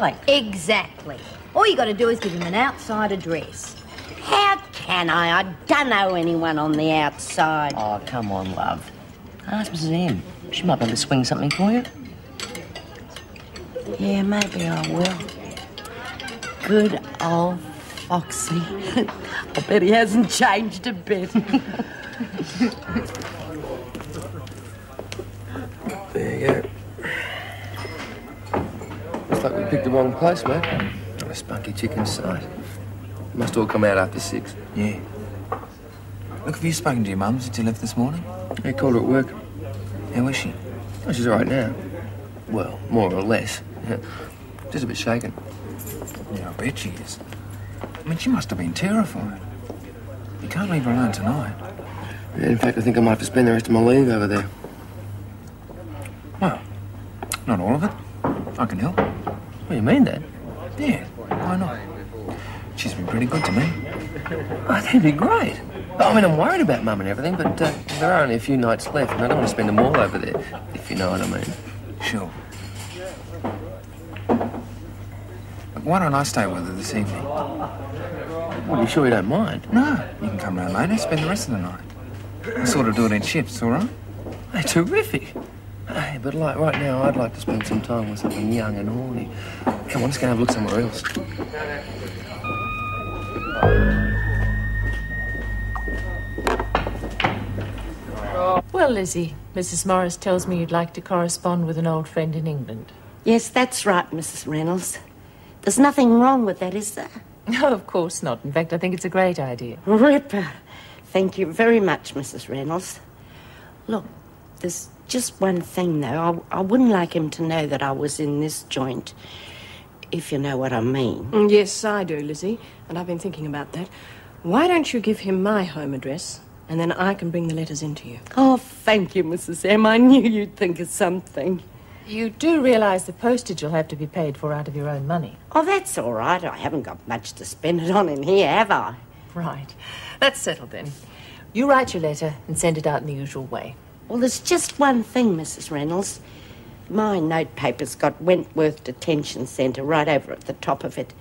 like. Exactly. All you got to do is give him an outside address. How can I? I don't know anyone on the outside. Oh, come on, love. Ask Mrs. M. She might be able to swing something for you. Yeah, maybe I will. Good old Foxy. I bet he hasn't changed a bit. There you go. Looks like we picked the wrong place, mate. Not a spunky chicken sight. Must all come out after 6. Yeah. Look, have you spoken to your mum since you left this morning? Yeah, called her at work. How is she? Oh, she's all right now. Well, more or less. Yeah. Just a bit shaken. Yeah, I bet she is. I mean, she must have been terrified. You can't leave her alone tonight. Yeah, in fact, I think I might have to spend the rest of my leave over there. Well, not all of it. I can help. What do you mean, Dad? Yeah, why not? She's been pretty good to me. Oh, that'd be great. I mean, I'm worried about Mum and everything, but there are only a few nights left, and I don't want to spend them all over there, if you know what I mean. Sure. Look, why don't I stay with her this evening? Well, you sure you don't mind? No, you can come round later, spend the rest of the night. We'll sort of do it in shifts, all right? Hey, terrific. Hey, but like right now, I'd like to spend some time with someone young and horny. Come on, let's go and have a look somewhere else. Well, Lizzie, Mrs. Morris tells me you'd like to correspond with an old friend in England. Yes, that's right, Mrs. Reynolds. There's nothing wrong with that, is there? No, of course not. In fact, I think it's a great idea. Ripper. Thank you very much, Mrs. Reynolds. Look, there's just one thing, though. I wouldn't like him to know that I was in this joint, if you know what I mean. Yes, I do, Lizzie, and I've been thinking about that. Why don't you give him my home address, and then I can bring the letters in to you? Oh, thank you, Mrs. M. I knew you'd think of something. You do realise the postage will have to be paid for out of your own money? Oh, that's all right. I haven't got much to spend it on in here, have I? Right. That's settled then. You write your letter and send it out in the usual way. Well, there's just one thing, Mrs. Reynolds. My notepaper's got Wentworth Detention Centre right over at the top of it.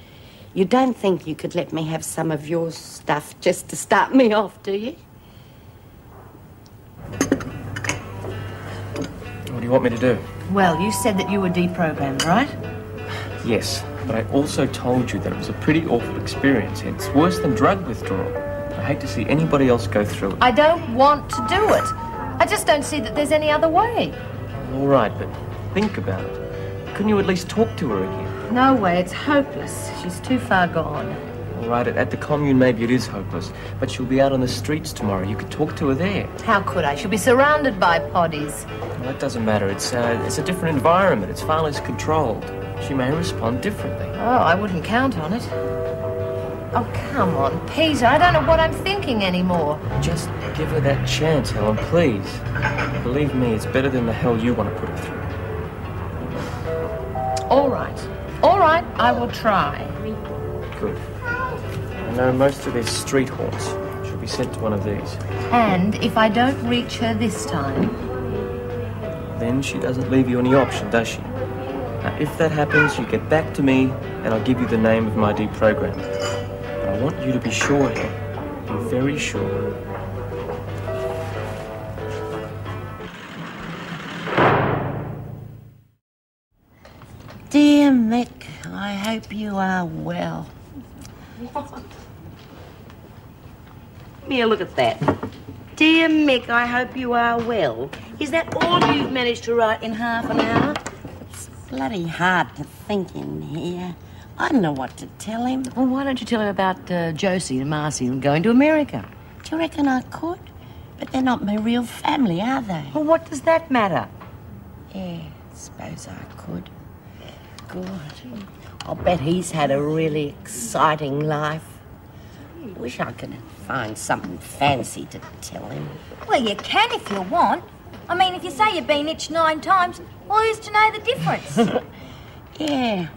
You don't think you could let me have some of your stuff just to start me off, do you? What do you want me to do? Well, you said that you were deprogrammed, right? Yes, but I also told you that it was a pretty awful experience. It's worse than drug withdrawal. I hate to see anybody else go through it. I don't want to do it. I just don't see that there's any other way. All right, but think about it. Couldn't you at least talk to her again? No way, it's hopeless. She's too far gone. All right, at the commune maybe it is hopeless, but she'll be out on the streets tomorrow. You could talk to her there. How could I? She'll be surrounded by poddies. Well, that doesn't matter. It's a different environment. It's far less controlled. She may respond differently. Oh, I wouldn't count on it. Oh, come on, Peter. I don't know what I'm thinking anymore. Just give her that chance, Helen, please. Believe me, it's better than the hell you want to put her through. All right. All right, I will try. Good. I know most of their street haunts. She'll be sent to one of these. And if I don't reach her this time... Then she doesn't leave you any option, does she? Now, if that happens, you get back to me, and I'll give you the name of my deprogrammer. But I want you to be sure here. Be very sure. Dear Mick, I hope you are well. Give me a look at that. Dear Mick, I hope you are well. Is that all you've managed to write in half an hour? It's bloody hard to think in here. I don't know what to tell him. Well, why don't you tell him about Josie and Marcy and going to America? Do you reckon I could? But they're not my real family, are they? Well, what does that matter? Yeah, suppose I could. Good. I'll bet he's had a really exciting life. Wish I could find something fancy to tell him. Well, you can if you want. I mean, if you say you've been itched 9 times, well, who's to know the difference? Yeah.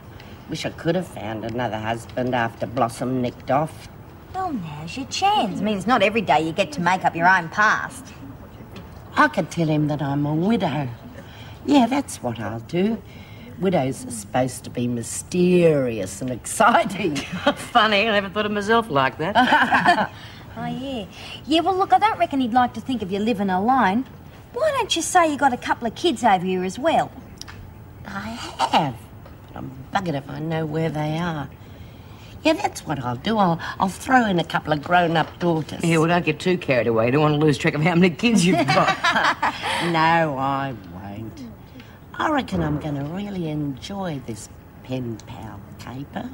Wish I could have found another husband after Blossom nicked off. Well, now's your chance. I mean, it's not every day you get to make up your own past. I could tell him that I'm a widow. Yeah, that's what I'll do. Widows are supposed to be mysterious and exciting. Funny, I never thought of myself like that. Oh, yeah. Yeah, well, look, I don't reckon he'd like to think of you living alone. Why don't you say you got a couple of kids over here as well? I have. But I'm buggered if I know where they are. Yeah, that's what I'll do. I'll throw in a couple of grown-up daughters. Yeah, well, don't get too carried away. You don't want to lose track of how many kids you've got. No, I won't. I reckon I'm going to really enjoy this pen pal caper.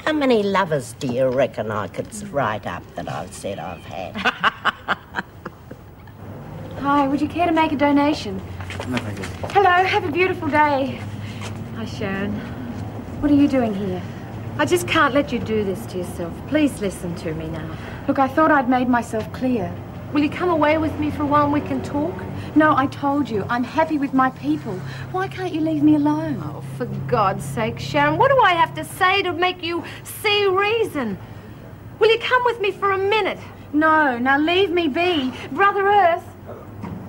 How many lovers do you reckon I could write up that I've said I've had? Hi, would you care to make a donation? No, thank you. Hello, have a beautiful day. Hi, Sharon. What are you doing here? I just can't let you do this to yourself. Please listen to me now. Look, I thought I'd made myself clear. Will you come away with me for a while and we can talk? No, I told you, I'm happy with my people. Why can't you leave me alone? Oh, for God's sake, Sharon, what do I have to say to make you see reason? Will you come with me for a minute? No, now leave me be. Brother Earth.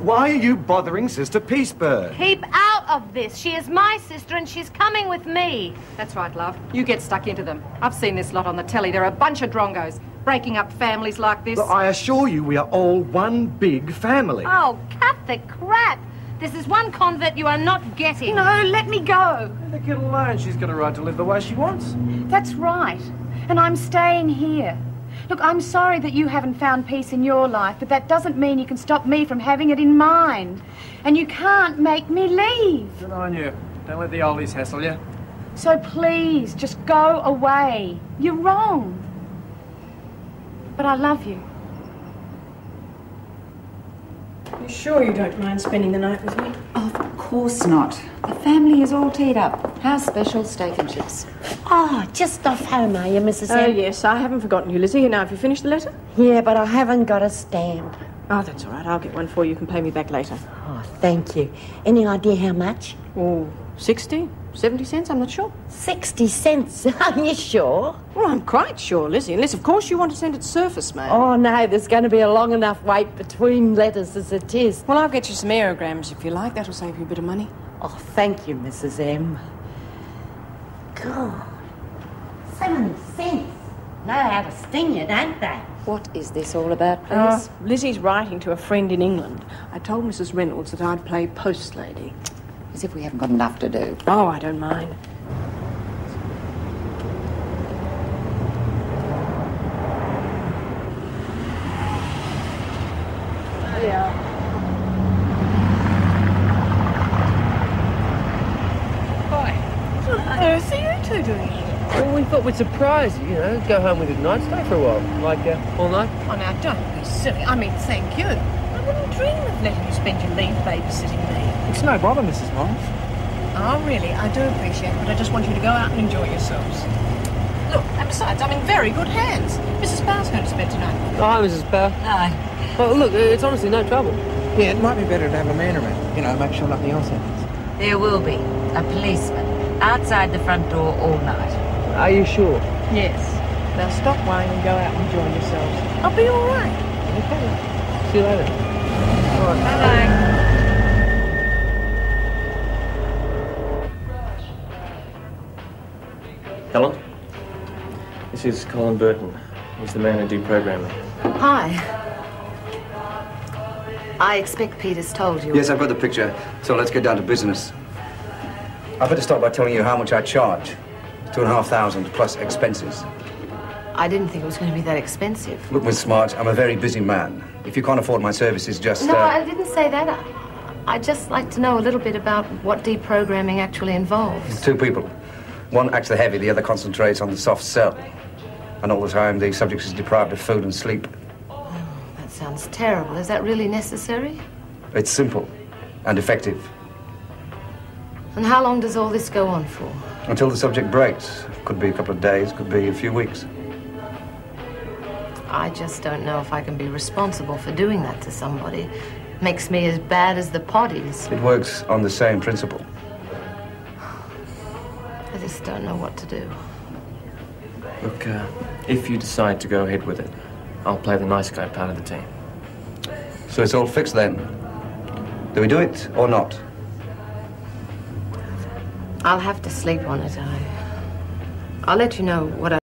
Why are you bothering Sister Peacebird? Keep out of this. She is my sister and she's coming with me. That's right, love. You get stuck into them. I've seen this lot on the telly. They're a bunch of drongos, breaking up families like this. Look, I assure you we are all one big family. Oh, cut the crap. This is one convert you are not getting. No, let me go. Let the kid alone. She's got a right to live the way she wants. That's right. And I'm staying here. Look, I'm sorry that you haven't found peace in your life, but that doesn't mean you can stop me from having it in mine. And you can't make me leave. Good on you. Don't let the oldies hassle you. So please, just go away. You're wrong. But I love you. You sure you don't mind spending the night with me? Of course not. The family is all teed up. How's special steak and chips? Oh, just off home, are you, Mrs. Oh, M? yes, I haven't forgotten you, Lizzie. Now, have you finished the letter? Yeah, but I haven't got a stamp. Oh, that's all right. I'll get one for you. You can pay me back later. Oh, thank you. Any idea how much? Oh, 60, 70 cents, I'm not sure. 60 cents? Are you sure? Well, I'm quite sure, Lizzie, unless, of course, you want to send it surface mail. Oh, no, there's going to be a long enough wait between letters as it is. Well, I'll get you some aerograms if you like. That'll save you a bit of money. Oh, thank you, Mrs. M. God, 7 cents. Know how to sting you, don't they? What is this all about, please? Lizzie's writing to a friend in England. I told Mrs. Reynolds that I'd play post lady. As if we haven't got enough to do. Oh, I don't mind. What on earth are you two doing here? Well, we thought we'd surprise you, go home with a night, stay for a while. Like, all night. Oh, now, don't be silly. I mean, thank you. I wouldn't dream of letting you spend your leave babysitting me. It's no bother, Mrs. Morris. Oh, really? I do appreciate it, but I just want you to go out and enjoy yourselves. Look, and besides, I'm in very good hands. Mrs. Bow's going to spend tonight. Oh, hi, Mrs. Bow. Hi. Oh, look, it's honestly no trouble. Yeah, it might be better to have a man around. Make sure nothing else happens. There will be a policeman outside the front door all night. Are you sure? Yes. Now stop worrying and go out and enjoy yourselves. I'll be all right. Okay. See you later. All right. Bye-bye. Helen? This is Colin Burton. He's the man who deprogramming. Hi. I expect Peter's told you. Yes, I've got the picture. So let's get down to business. I better start by telling you how much I charge. 2,500 plus expenses. I didn't think it was going to be that expensive. Look, Miss Smart, I'm a very busy man. If you can't afford my services, just... No, I didn't say that. I'd just like to know a little bit about what deprogramming actually involves. Two people. One acts the heavy, the other concentrates on the soft cell. And all the time, the subject is deprived of food and sleep. Oh, that sounds terrible. Is that really necessary? It's simple and effective. And how long does all this go on for? Until the subject breaks. Could be a couple of days, could be a few weeks. I just don't know if I can be responsible for doing that to somebody. Makes me as bad as the potties. It works on the same principle. I just don't know what to do. Look, if you decide to go ahead with it, I'll play the nice guy part of the team. So it's all fixed then? Do we do it or not? I'll have to sleep on it. I'll let you know what I